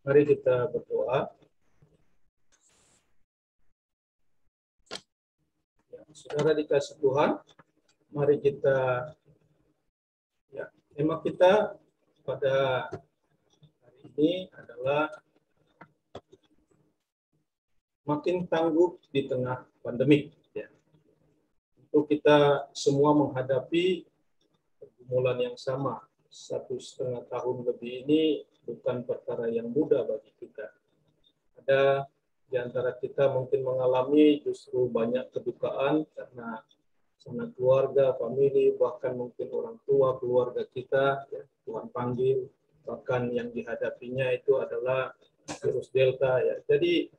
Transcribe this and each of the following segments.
Mari kita berdoa. Ya, saudara dikasih Tuhan, mari kita, ya, tema kita pada hari ini adalah makin tangguh di tengah pandemik. Ya. Untuk kita semua menghadapi pergumulan yang sama. 1,5 tahun lebih ini bukan perkara yang mudah bagi kita. Ada di antara kita mungkin mengalami justru banyak kedukaan karena sanak keluarga, famili, bahkan mungkin orang tua, keluarga kita, ya, Tuhan panggil, bahkan yang dihadapinya itu adalah virus Delta. Ya. Jadi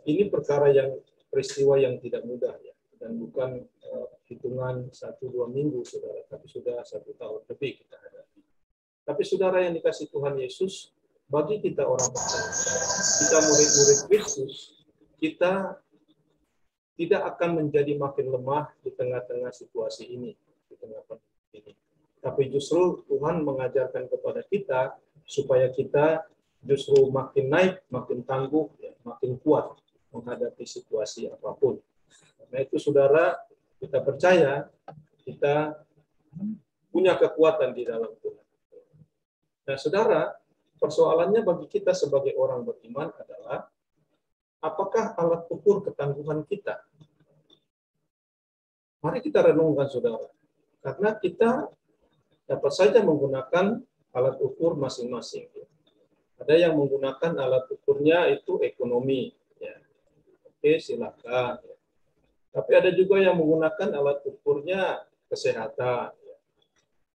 ini peristiwa yang tidak mudah, ya, dan bukan hitungan 1-2 minggu, saudara, tapi sudah 1 tahun lebih kita hadapi. Tapi saudara yang dikasih Tuhan Yesus, bagi kita orang percaya, kita murid-murid Kristus, kita tidak akan menjadi makin lemah di tengah-tengah situasi ini, di tengah pandemi ini. Tapi justru Tuhan mengajarkan kepada kita supaya kita justru makin naik, makin tangguh, ya, makin kuat menghadapi situasi apapun. Karena itu saudara, kita percaya kita punya kekuatan di dalam Tuhan. Nah saudara, persoalannya bagi kita sebagai orang beriman adalah apakah alat ukur ketangguhan kita? Mari kita renungkan saudara, karena kita dapat saja menggunakan alat ukur masing-masing. Ada yang menggunakan alat ukurnya itu ekonomi, ya. Oke, silakan. Tapi ada juga yang menggunakan alat ukurnya kesehatan.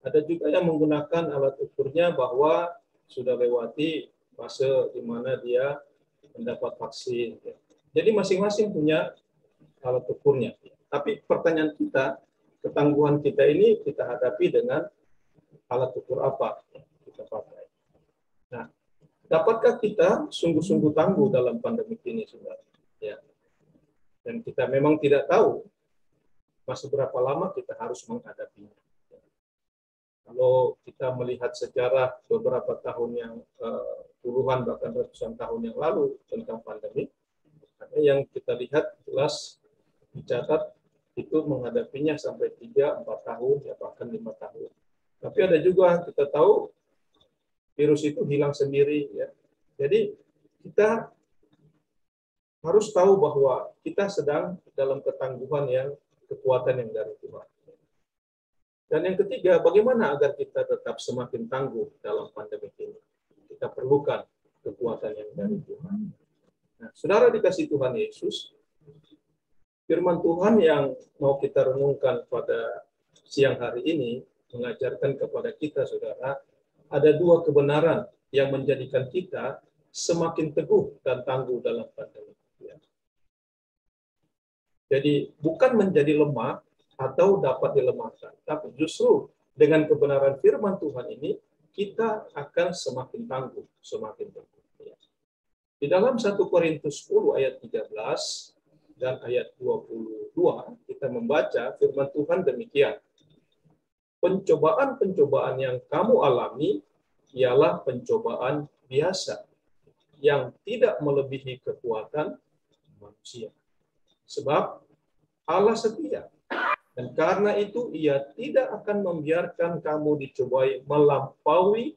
Ada juga yang menggunakan alat ukurnya bahwa sudah lewati fase di mana dia mendapat vaksin. Jadi masing-masing punya alat ukurnya. Tapi pertanyaan kita, ketangguhan kita ini kita hadapi dengan alat ukur apa yang kita pakai. Nah, dapatkah kita sungguh-sungguh tangguh dalam pandemi ini, saudara? Ya. Dan kita memang tidak tahu masih berapa lama kita harus menghadapinya. Kalau kita melihat sejarah beberapa tahun yang puluhan bahkan ratusan tahun yang lalu tentang pandemi, yang kita lihat jelas dicatat itu menghadapinya sampai 3-4 tahun, ya bahkan 5 tahun. Tapi ada juga kita tahu virus itu hilang sendiri, ya. Jadi kita harus tahu bahwa kita sedang dalam ketangguhan yang kekuatan yang dari Tuhan. Dan yang ketiga, bagaimana agar kita tetap semakin tangguh dalam pandemi ini? Kita perlukan kekuatan yang dari Tuhan. Nah, saudara dikasih Tuhan Yesus, firman Tuhan yang mau kita renungkan pada siang hari ini mengajarkan kepada kita, saudara, ada 2 kebenaran yang menjadikan kita semakin teguh dan tangguh dalam pandemi. Jadi bukan menjadi lemah atau dapat dilemahkan, tapi justru dengan kebenaran firman Tuhan ini kita akan semakin tangguh, semakin teguh. Di dalam 1 Korintus 10 ayat 13 dan ayat 22 kita membaca firman Tuhan demikian. Pencobaan-pencobaan yang kamu alami ialah pencobaan biasa yang tidak melebihi kekuatan manusia. Sebab Allah setia, dan karena itu Ia tidak akan membiarkan kamu dicobai melampaui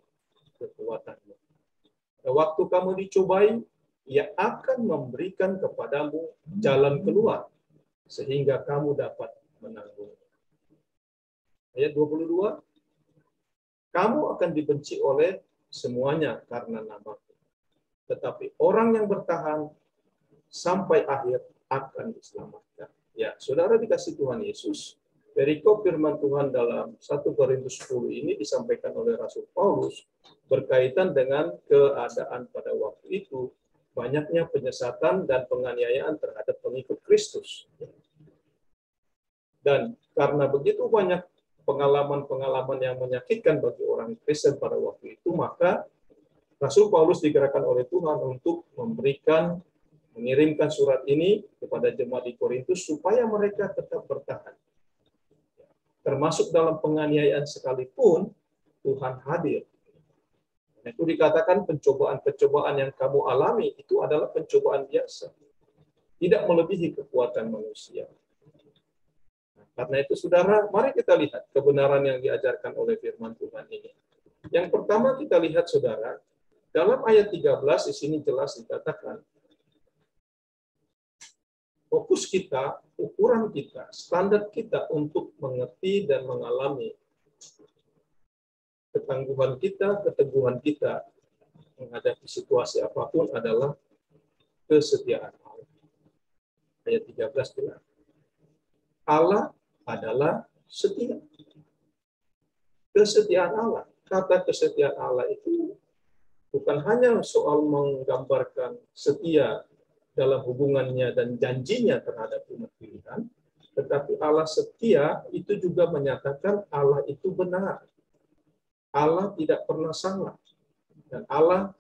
kekuatanmu. Pada waktu kamu dicobai, Ia akan memberikan kepadamu jalan keluar, sehingga kamu dapat menanggungnya. Ayat 22, kamu akan dibenci oleh semuanya karena namaku. Tetapi orang yang bertahan sampai akhir akan diselamatkan. Ya, saudara dikasih Tuhan Yesus, perikop firman Tuhan dalam 1 Korintus 10 ini disampaikan oleh Rasul Paulus berkaitan dengan keadaan pada waktu itu, banyaknya penyesatan dan penganiayaan terhadap pengikut Kristus. Dan karena begitu banyak pengalaman-pengalaman yang menyakitkan bagi orang Kristen pada waktu itu, maka Rasul Paulus digerakkan oleh Tuhan untuk mengirimkan surat ini kepada jemaat di Korintus supaya mereka tetap bertahan. Termasuk dalam penganiayaan sekalipun, Tuhan hadir. Itu dikatakan pencobaan-pencobaan yang kamu alami itu adalah pencobaan biasa. Tidak melebihi kekuatan manusia. Karena itu, saudara, mari kita lihat kebenaran yang diajarkan oleh firman Tuhan ini. Yang pertama kita lihat, saudara, dalam ayat 13 di sini jelas dikatakan, fokus kita, ukuran kita, standar kita untuk mengerti dan mengalami ketangguhan kita, keteguhan kita menghadapi situasi apapun adalah kesetiaan Allah. Ayat 13 bilang, Allah adalah setia. Kesetiaan Allah. Kata kesetiaan Allah itu bukan hanya soal menggambarkan setia dalam hubungannya dan janjinya terhadap umat pilihan, tetapi Allah setia itu juga menyatakan Allah itu benar. Allah tidak pernah salah. Dan Allah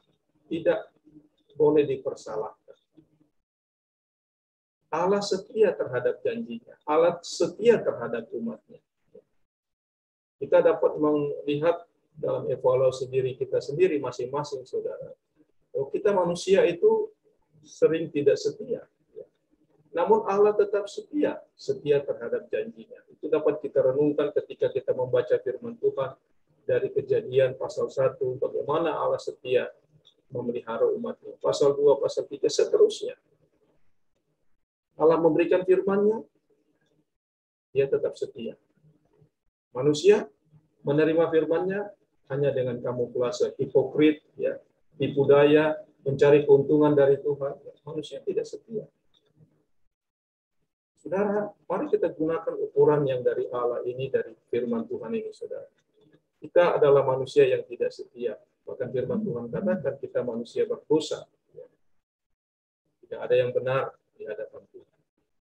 tidak boleh dipersalahkan. Allah setia terhadap janjinya. Allah setia terhadap umatnya. Kita dapat melihat dalam evaluasi diri kita sendiri masing-masing, saudara. Kita manusia itu sering tidak setia. Namun Allah tetap setia. Setia terhadap janjinya. Itu dapat kita renungkan ketika kita membaca firman Tuhan dari Kejadian pasal 1, bagaimana Allah setia memelihara umatnya. Pasal 2, pasal 3, seterusnya. Allah memberikan firman-Nya, Dia tetap setia. Manusia menerima firman-Nya hanya dengan kamuflase, hipokrit, ya, tipu daya, mencari keuntungan dari Tuhan. Manusia tidak setia. Saudara, mari kita gunakan ukuran yang dari Allah ini, dari firman Tuhan ini, saudara. Kita adalah manusia yang tidak setia. Bahkan firman Tuhan katakan kita manusia berdosa. Tidak ada yang benar di hadapan Tuhan.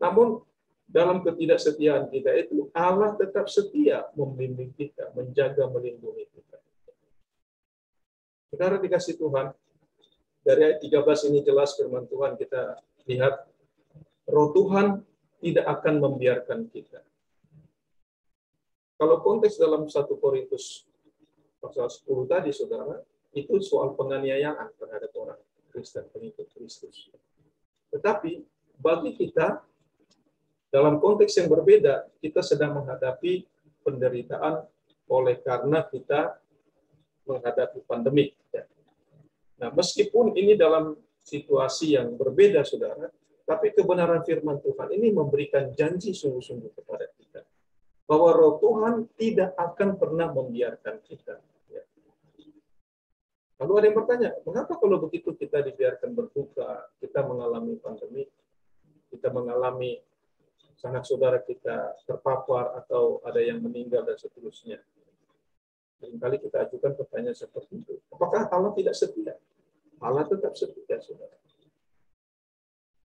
Namun, dalam ketidaksetiaan kita itu, Allah tetap setia membimbing kita, menjaga, melindungi kita. Saudara dikasih Tuhan, dari ayat 13 ini jelas firman Tuhan, kita lihat, Roh Tuhan tidak akan membiarkan kita. Kalau konteks dalam 1 Korintus pasal 10 tadi, saudara, itu soal penganiayaan terhadap orang Kristen, pengikut Kristus. Tetapi bagi kita, dalam konteks yang berbeda, kita sedang menghadapi penderitaan oleh karena kita menghadapi pandemik. Nah, meskipun ini dalam situasi yang berbeda, saudara, tapi kebenaran firman Tuhan ini memberikan janji sungguh-sungguh kepada kita. Bahwa Roh Tuhan tidak akan pernah membiarkan kita. Lalu ada yang bertanya, mengapa kalau begitu kita dibiarkan berduka, kita mengalami pandemi, kita mengalami sanak saudara kita terpapar, atau ada yang meninggal, dan seterusnya. Seringkali kita ajukan pertanyaan seperti itu. Apakah Allah tidak setia? Allah tetap setia, saudara.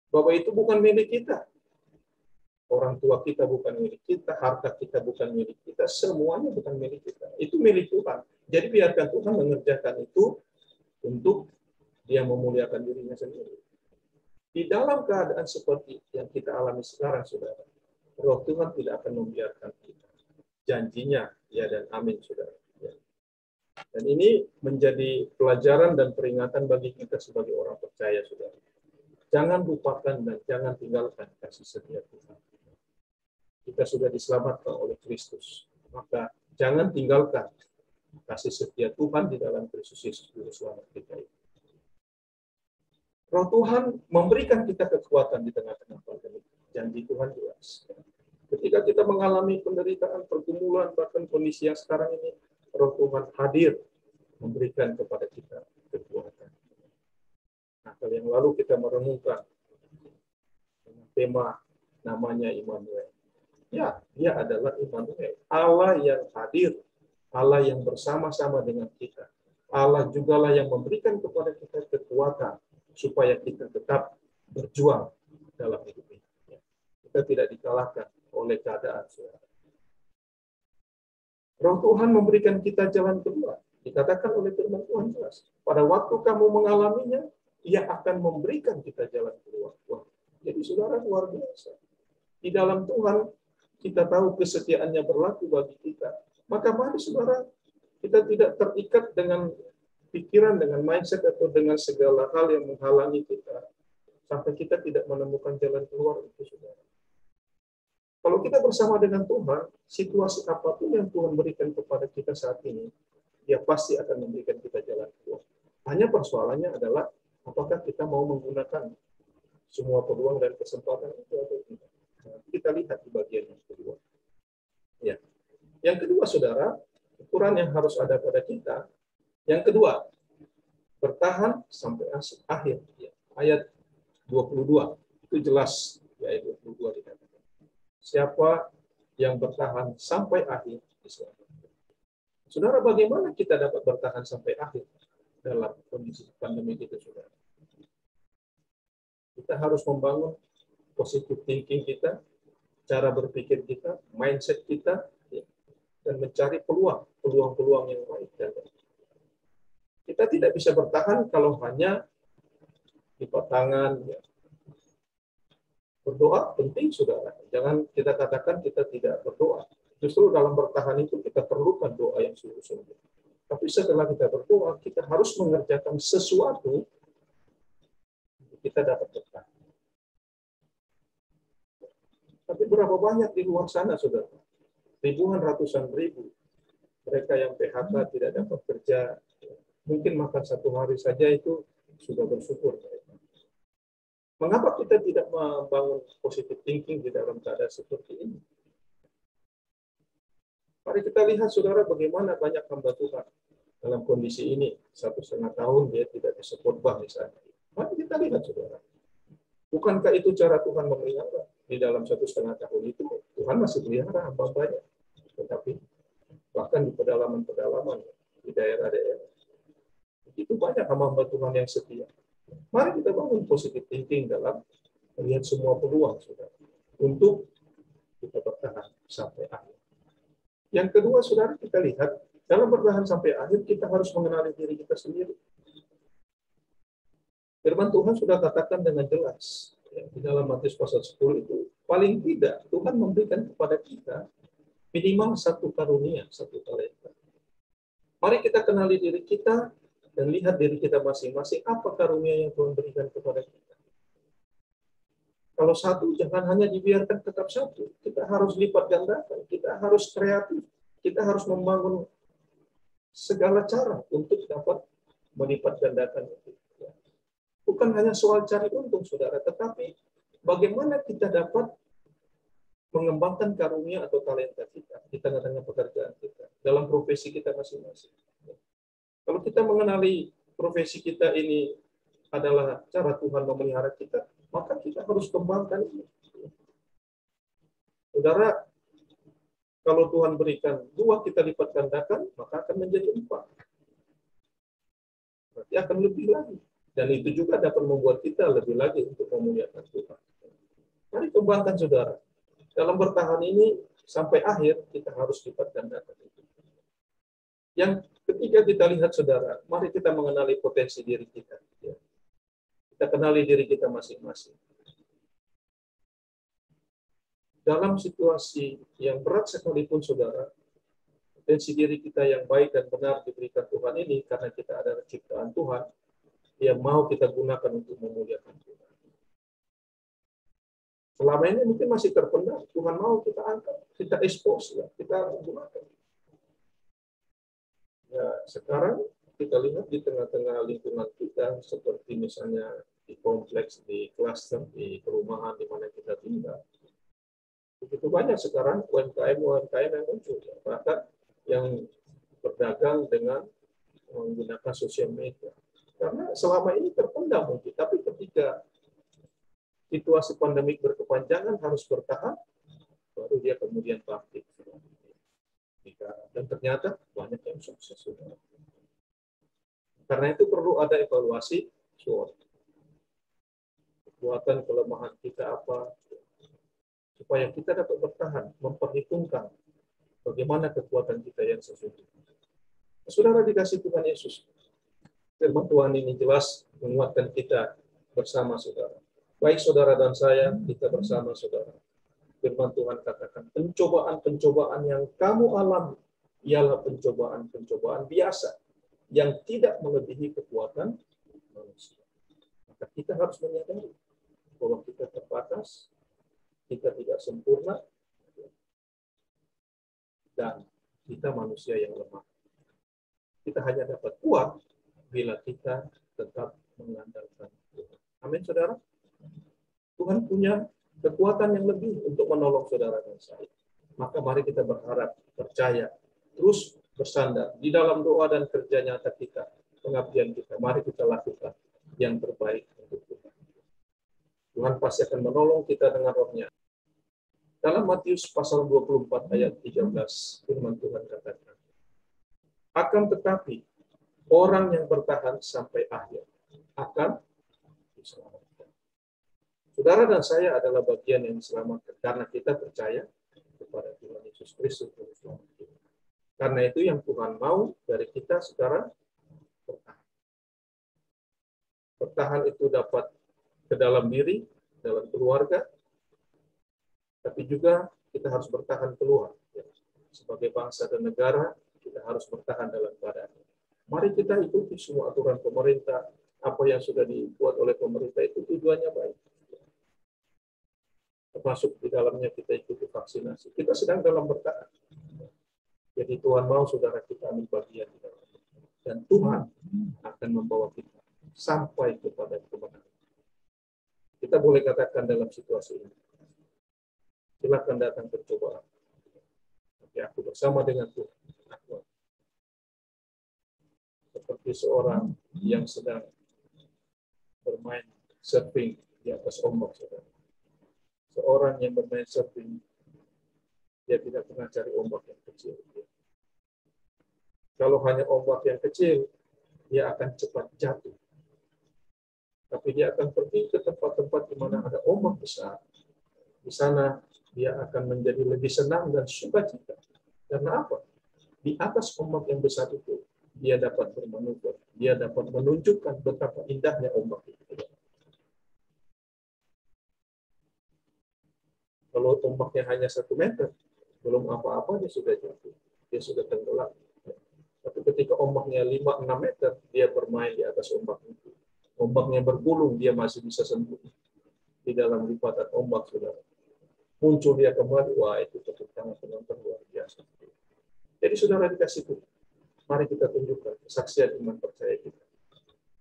Bahwa itu bukan milik kita. Orang tua kita bukan milik kita, harta kita bukan milik kita, semuanya bukan milik kita. Itu milik Tuhan. Jadi biarkan Tuhan mengerjakan itu untuk Dia memuliakan dirinya sendiri. Di dalam keadaan seperti yang kita alami sekarang, saudara, Roh Tuhan tidak akan membiarkan kita. Janjinya, ya dan amin, saudara. Dan ini menjadi pelajaran dan peringatan bagi kita sebagai orang percaya, saudara. Jangan lupakan dan jangan tinggalkan kasih setia Tuhan. Kita sudah diselamatkan oleh Kristus. Maka jangan tinggalkan kasih setia Tuhan di dalam Kristus Yesus Juru Selamat kita itu. Roh Tuhan memberikan kita kekuatan di tengah-tengah pandemi. Janji Tuhan jelas. Ketika kita mengalami penderitaan, pergumulan, bahkan kondisi yang sekarang ini, Roh Tuhan hadir memberikan kepada kita kekuatan. Nah, kali yang lalu kita merenungkan tema namanya Immanuel. Ya, Dia adalah Immanuel. Allah yang hadir, Allah yang bersama-sama dengan kita. Allah jugalah yang memberikan kepada kita kekuatan supaya kita tetap berjuang dalam hidup ini. Kita tidak dikalahkan oleh keadaan. Roh Tuhan memberikan kita jalan keluar. Dikatakan oleh firman Tuhan jelas. Pada waktu kamu mengalaminya, Ia akan memberikan kita jalan keluar. Wah, jadi saudara, luar biasa. Di dalam Tuhan, kita tahu kesetiaannya berlaku bagi kita. Maka mari saudara, kita tidak terikat dengan pikiran, dengan mindset, atau dengan segala hal yang menghalangi kita, sampai kita tidak menemukan jalan keluar itu, saudara. Kalau kita bersama dengan Tuhan, situasi apapun yang Tuhan berikan kepada kita saat ini, Dia pasti akan memberikan kita jalan keluar. Hanya persoalannya adalah, apakah kita mau menggunakan semua peluang dan kesempatan itu atau tidak. Nah, kita lihat di bagian yang kedua. Ya. Yang kedua, saudara, ukuran yang harus ada pada kita. Yang kedua, bertahan sampai akhir. Ya. Ayat 22, itu jelas. Ya, ayat 22 dikatakan. Siapa yang bertahan sampai akhir diselamatkan. Saudara, bagaimana kita dapat bertahan sampai akhir dalam kondisi pandemi itu, saudara? Kita harus membangun positive thinking kita, cara berpikir kita, mindset kita, ya, dan mencari peluang-peluang yang baik. Kita tidak bisa bertahan kalau hanya lipat tangan. Ya. Berdoa penting, saudara. Jangan kita katakan kita tidak berdoa. Justru dalam bertahan itu kita perlukan doa yang sungguh-sungguh. Tapi setelah kita berdoa, kita harus mengerjakan sesuatu kita dapat bertahan. Tapi berapa banyak di luar sana, saudara? Ribuan, ratusan ribu. Mereka yang PHK tidak dapat kerja, mungkin makan satu hari saja itu sudah bersyukur mereka. Mengapa kita tidak membangun positive thinking di dalam keadaan seperti ini? Mari kita lihat, saudara, bagaimana banyak hamba Tuhan dalam kondisi ini. 1,5 tahun dia tidak bisa khotbah misalnya. Mari kita lihat, saudara. Bukankah itu cara Tuhan memelihara? Di dalam 1,5 tahun itu, Tuhan masih pelihara hamba-hambanya. Tetapi bahkan di pedalaman-pedalaman, di daerah-daerah, itu banyak hamba Tuhan yang setia. Mari kita bangun positive thinking dalam melihat semua peluang, saudara, untuk kita bertahan sampai akhir. Yang kedua, saudara, kita lihat dalam bertahan sampai akhir kita harus mengenali diri kita sendiri. Firman Tuhan sudah katakan dengan jelas ya, di dalam Matius pasal 10 itu, paling tidak Tuhan memberikan kepada kita minimal satu karunia, satu talenta. Mari kita kenali diri kita dan lihat diri kita masing-masing, apa karunia yang Tuhan berikan kepada kita. Kalau satu, jangan hanya dibiarkan tetap satu. Kita harus lipat gandakan, kita harus kreatif, kita harus membangun segala cara untuk dapat melipat gandakan itu. Bukan hanya soal cari untung, saudara, tetapi bagaimana kita dapat mengembangkan karunia atau talenta kita di tengah-tengah pekerjaan kita, dalam profesi kita masing-masing. Kalau kita mengenali profesi kita ini adalah cara Tuhan memelihara kita, maka kita harus kembangkan ini. Saudara, kalau Tuhan berikan 2, kita lipat gandakan, maka akan menjadi 4. Berarti akan lebih lagi. Dan itu juga dapat membuat kita lebih lagi untuk memuliakan Tuhan. Mari kembangkan, saudara. Dalam bertahan ini, sampai akhir, kita harus lipat gandakan itu. Yang ketiga, kita lihat, saudara, mari kita mengenali potensi diri kita. Kita kenali diri kita masing-masing. Dalam situasi yang berat sekalipun, saudara, potensi diri kita yang baik dan benar diberikan Tuhan ini, karena kita adalah ciptaan Tuhan, yang mau kita gunakan untuk memuliakan Tuhan. Selama ini mungkin masih terpendam, Tuhan mau kita angkat, kita expose, ya, kita gunakan. Ya, sekarang kita lihat di tengah-tengah lingkungan kita, seperti misalnya di kompleks, di klaster, di perumahan di mana kita tinggal. Begitu banyak sekarang UMKM yang muncul, ya. Bahkan yang berdagang dengan menggunakan sosial media. Karena selama ini terpendam mungkin, tapi ketika situasi pandemik berkepanjangan harus bertahan, baru dia kemudian bangkit. Dan ternyata banyak yang sukses. Karena itu perlu ada evaluasi SWOT. Kekuatan kelemahan kita apa, supaya kita dapat bertahan, memperhitungkan bagaimana kekuatan kita yang sesungguhnya. Saudara dikasih Tuhan Yesus, firman Tuhan ini jelas menguatkan kita bersama saudara. Baik saudara dan saya, kita bersama saudara. Firman Tuhan katakan, pencobaan-pencobaan yang kamu alami ialah pencobaan-pencobaan biasa yang tidak melebihi kekuatan manusia. Maka kita harus menyadari bahwa kita terbatas, kita tidak sempurna, dan kita manusia yang lemah. Kita hanya dapat kuat bila kita tetap mengandalkan Tuhan. Amin, saudara. Tuhan punya kekuatan yang lebih untuk menolong saudara dan saya. Maka mari kita berharap, percaya, terus bersandar di dalam doa dan kerja nyata kita, pengabdian kita. Mari kita lakukan yang terbaik untuk Tuhan. Tuhan pasti akan menolong kita dengan rohnya. Dalam Matius pasal 24 ayat 13, firman Tuhan katakan, akan tetapi orang yang bertahan sampai akhir akan diselamatkan. Saudara dan saya adalah bagian yang diselamatkan karena kita percaya kepada Tuhan Yesus Kristus. Karena itu yang Tuhan mau dari kita sekarang bertahan. Bertahan itu dapat ke dalam diri, dalam keluarga, tapi juga kita harus bertahan keluar. Sebagai bangsa dan negara, kita harus bertahan dalam keadaan. Mari kita ikuti semua aturan pemerintah, apa yang sudah dibuat oleh pemerintah itu tujuannya baik. Termasuk di dalamnya kita ikuti vaksinasi. Kita sedang dalam bertahan. Jadi Tuhan mau saudara kita ambil bagian di dalamnya. Dan Tuhan akan membawa kita sampai kepada kebenaran. Kita boleh katakan dalam situasi ini, silakan datang percobaan. Tapi aku bersama dengan Tuhan. Aku seperti seorang yang sedang bermain surfing di atas ombak, saudara. Seorang yang bermain surfing, dia tidak pernah cari ombak yang kecil. Kalau hanya ombak yang kecil, dia akan cepat jatuh. Tapi dia akan pergi ke tempat-tempat di mana ada ombak besar. Di sana dia akan menjadi lebih senang dan sukacita. Karena apa? Di atas ombak yang besar itu, dia dapat bermanuver. Dia dapat menunjukkan betapa indahnya ombak itu. Kalau ombaknya hanya 1 meter, belum apa-apa dia sudah jatuh. Dia sudah tenggelam. Tapi ketika ombaknya 5-6 meter, dia bermain di atas ombak itu. Ombaknya bergulung, dia masih bisa sentuh di dalam lipatan ombak, saudara. Muncul dia kembali, wah itu tepuk tangan penonton luar biasa. Jadi saudara dikasih Tuhan, mari kita tunjukkan kesaksian iman percaya kita.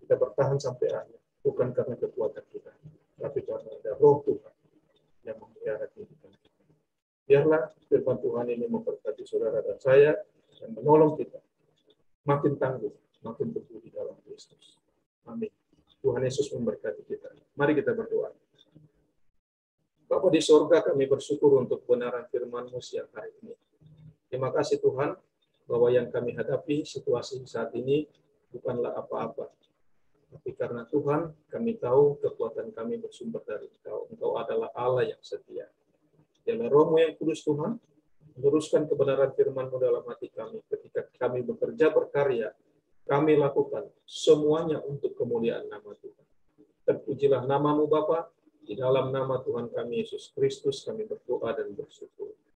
Kita bertahan sampai akhir, bukan karena kekuatan kita, tapi karena ada roh Tuhan yang memelihara kehidupan kita. Biarlah firman Tuhan ini memberkati saudara dan saya, dan menolong kita makin tangguh, makin teguh di dalam Kristus. Amin. Tuhan Yesus memberkati kita. Mari kita berdoa. Bapa di sorga, kami bersyukur untuk kebenaran firman-Mu siang hari ini. Terima kasih Tuhan, bahwa yang kami hadapi situasi saat ini bukanlah apa-apa. Tapi karena Tuhan, kami tahu kekuatan kami bersumber dari Engkau. Engkau adalah Allah yang setia. Dalam Roh-Mu yang kudus Tuhan, meneruskan kebenaran firman-Mu dalam hati kami. Ketika kami bekerja berkarya, kami lakukan semuanya untuk kemuliaan nama Tuhan. Terpujilah nama-Mu Bapa. Di dalam nama Tuhan kami Yesus Kristus kami berdoa dan bersyukur.